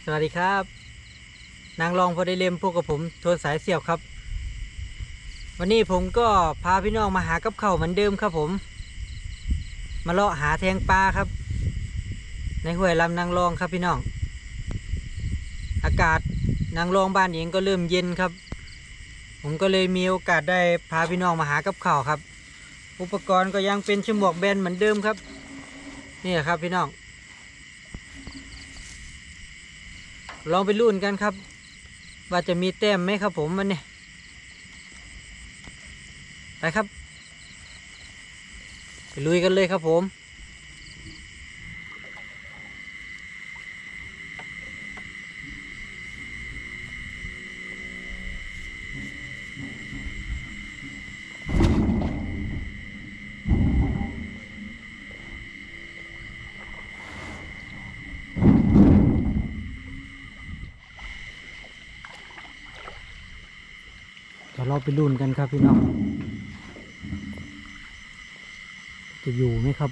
สวัสดีครับนางรองพอได้เล่มพวกกับผมโทนสายเสียบครับวันนี้ผมก็พาพี่น้องมาหากับข้าวเหมือนเดิมครับผมมาเลาะหาแทงปลาครับในห้วยลำนางรองครับพี่น้องอากาศนางรองบ้านเองก็เริ่มเย็นครับผมก็เลยมีโอกาสได้พาพี่น้องมาหากับข้าวครับอุปกรณ์ก็ยังเป็นฉมวกแบนเหมือนเดิมครับนี่ครับพี่น้องลองไปลุ้นกันครับว่าจะมีแต้มไหมครับผมวันนี้ไปครับไปลุยกันเลยครับผมเดี๋ยวเราไปลุ้นกันครับพี่น้องจะอยู่ไหมครับ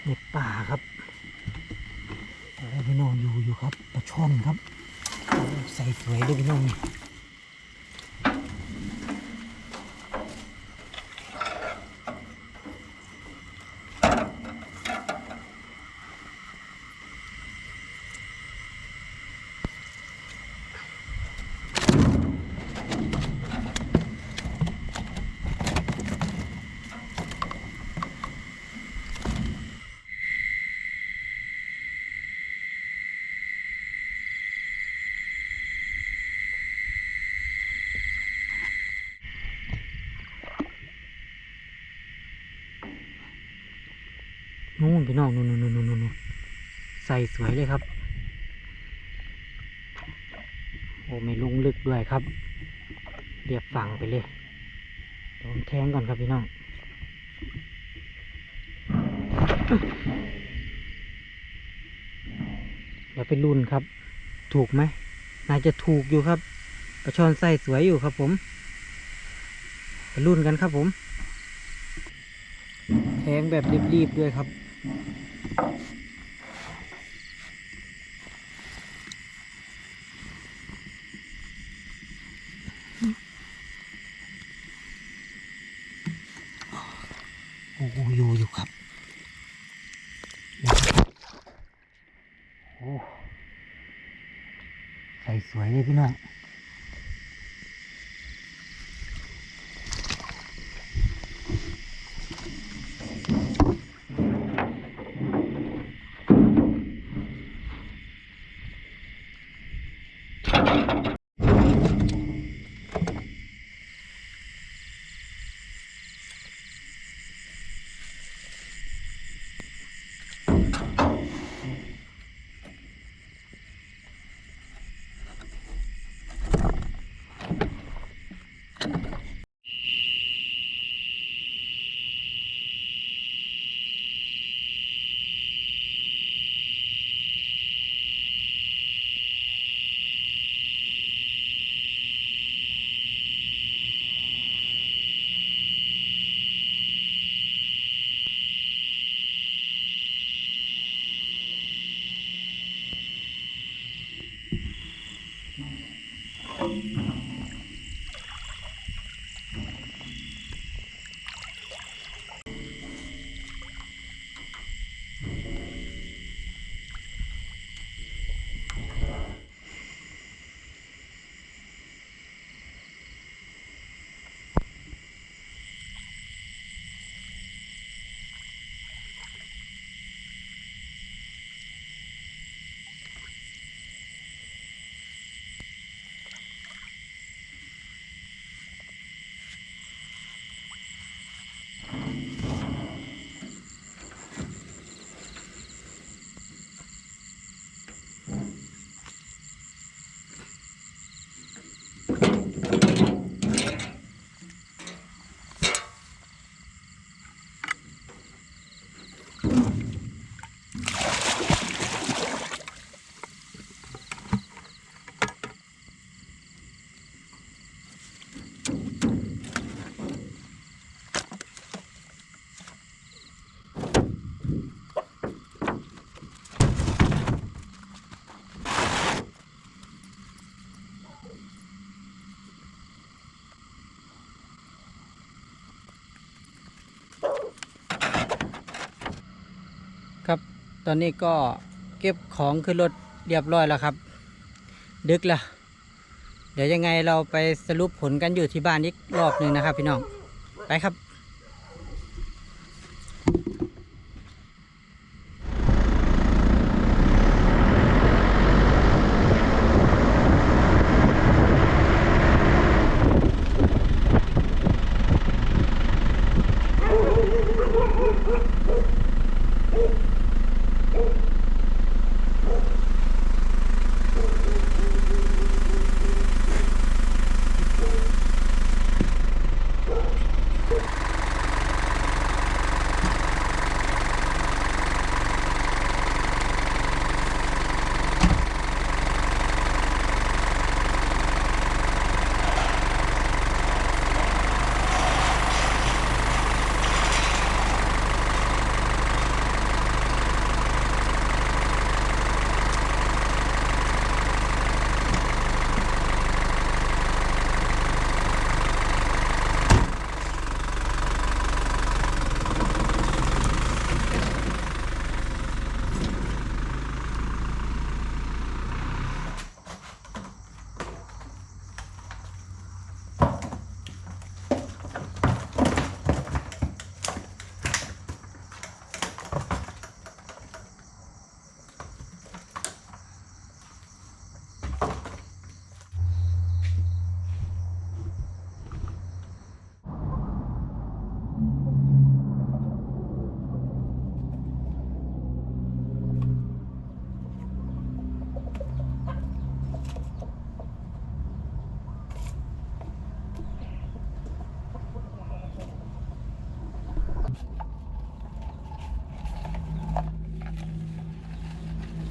ในป่าครับอะไรพี่น้องอยู่ครับปลาช่อนครับใส่สวยเลยพี่น้องนู่นพี่น้องนู่นใส่สวยเลยครับโอ้ไม่ลงลึกด้วยครับเรียบฝั่งไปเลยโดนแทงก่อนครับพี่น้องเดี๋ยวไปลุ้นครับถูกไหมน่าจะถูกอยู่ครับปลาช่อนใส่สวยอยู่ครับผมไปลุ้นกันครับผมแทงแบบรีบๆด้วยครับโอ้อยู่ครับโอ้ใส่สวยเลยพี่น้อง ตอนนี้ก็เก็บของขึ้นรถเรียบร้อยแล้วครับดึกแล้วเดี๋ยวยังไงเราไปสรุปผลกันอยู่ที่บ้านอีกรอบหนึ่งนะครับพี่น้องไปครับ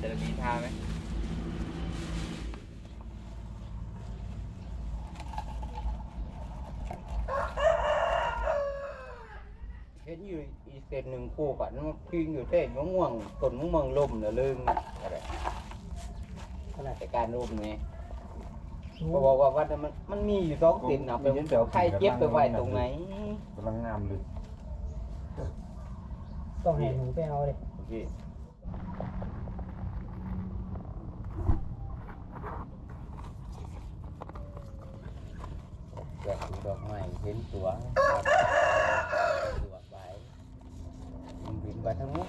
จะมีท่าไหมเห็นอยู่อีกเศษหนึ่งคู่กันมันพิงอยู่เต้นมะม่วงต้นมะม่วงลมเดี๋ยวลืมอะไรแต่การลมไงเขาบอกว่ามันมีอยู่2 เศษนะเป็นเดี๋ยวใครเจ็บไปไว้ตรงไหนกำลังงามเลย ต้องให้หนูไปเอาเลย โอเคดอกไม้เห็นตัวไปบินไปทั้งหมด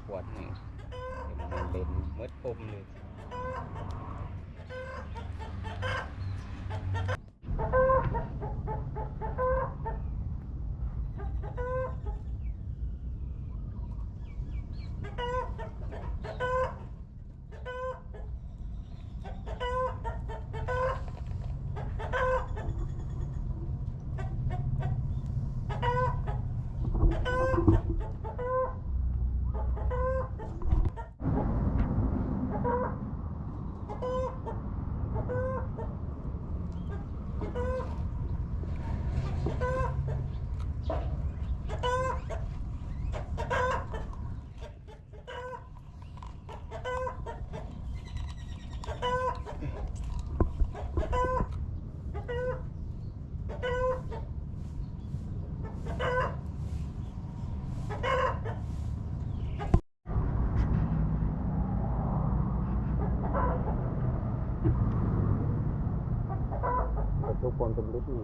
ขวดหนึ่งมันเล่นเมื่อปมเลย ทุกคนเป็นฤทธิ์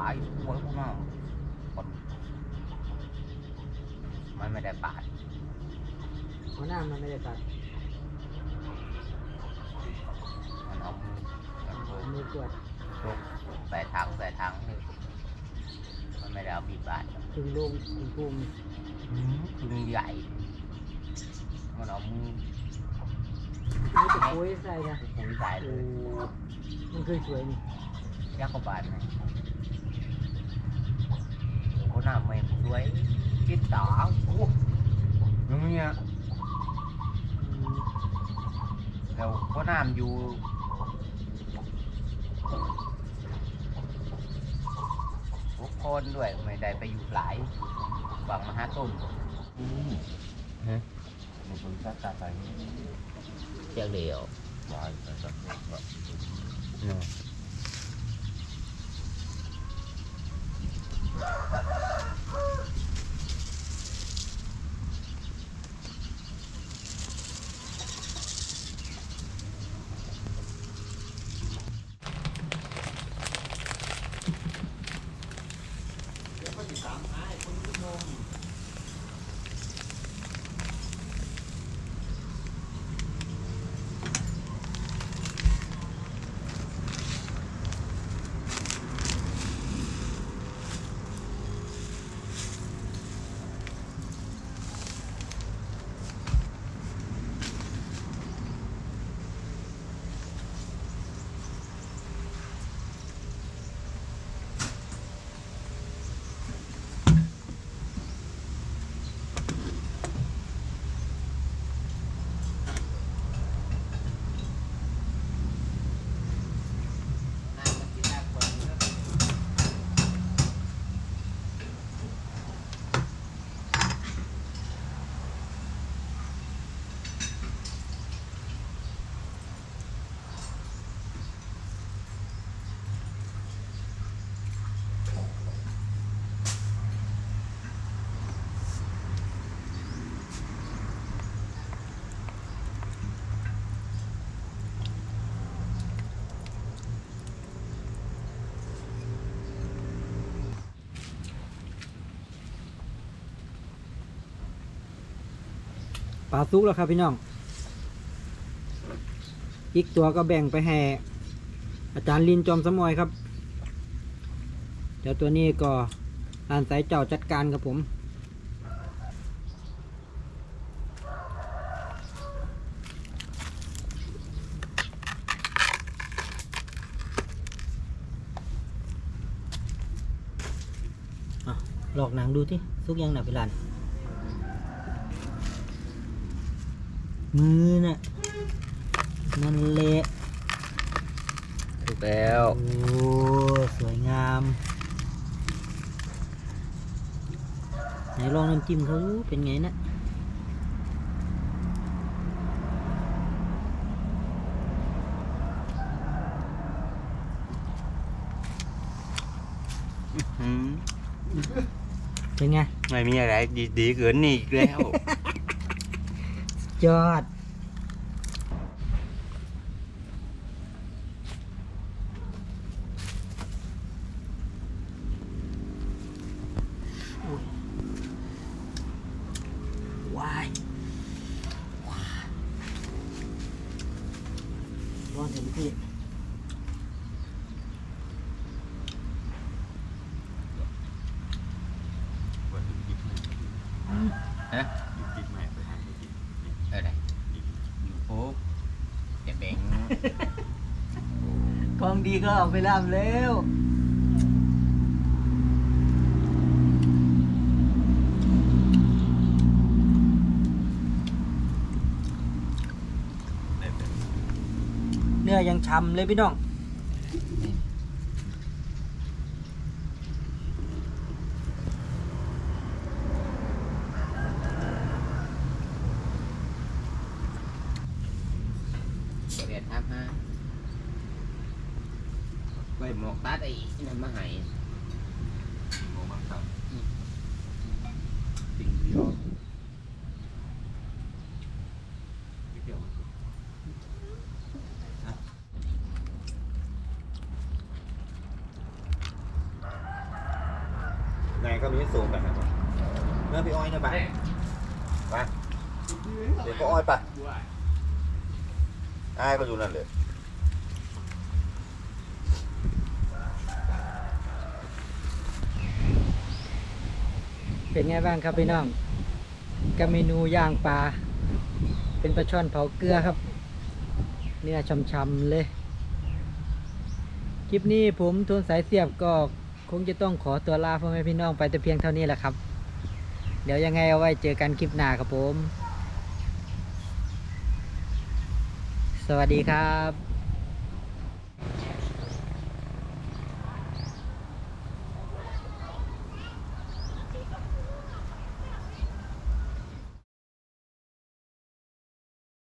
ายโอ้ยพวกน้องคนมันไม่ได้ปาด หัวหน้ามันไม่ได้ตัด มันเอามือเอามือ มือกวด ยกใส่ถังนี่มันไม่ได้เอามีดบาด ถึงลงถึงภูมิ คือใหญ่มันเอามือ นี่จะโค้ยใส่นะ ปุ๋ยใส่เล โอ้ ย มันเคยสวยนี่ ยักษ์กบาดนะคนหน้าไม่สวยคิดต่อโอ้ยังเงี้ย อืม แล้วคนหน้าอยู่ทุกคนด้วยไม่ได้ไปอยู่หลายบางมหาต้น ฮะมันเป็นสัตว์ตาใส เจ้าเดียว วายแต่สัตว์แบบ เนาะปลาซุกแล้วครับพี่น้อง อีกตัวก็แบ่งไปให้อาจารย์ลินจอมสมอยครับ เดี๋ยวตัวนี้ก็ลานสายเจ้าจัดการครับผม หลอกหนังดูที่ซุกยังหนักพี่ลันมือน่ะนั่นเละ ถูกแล้ว โอ้สวยงาม ไหนลองน้ำจิ้มเขาดูเป็นไงนะเป็นไง ไม่มีอะไรดีเกินนี่อีกแล้ว ยอด ว้ายร้อนเต็มที่ ฮะอะไรยูทูบจะแบ่ง กองดีก็เอาไปล่ามแล้ว เนื้อยังช้ำเลยพี่น้อง เรียนทับฮะไว้หมอกตัดไอ้นั่นมาให้ โอ้มันครับสิ่งเดียวเดียว เ ก็มีสูงกันนะครับเนื้อพี่อ้อยเนี่ยไปเดี๋ยวก็อ้อยไปอ้ายก็อยู่นั่นเลย เป็นไงบ้างครับพี่น้องกับเมนูย่างปลาเป็นปลาช่อนเผาเกลือครับเนื้อช่ำๆเลยคลิปนี้ผมทวนสายเสียบก็คงจะต้องขอตัวลาพ่อแม่พี่น้องไปแต่เพียงเท่านี้แหละครับเดี๋ยวยังไงเอาไว้เจอกันคลิปหน้าครับผมสวัสดีครับ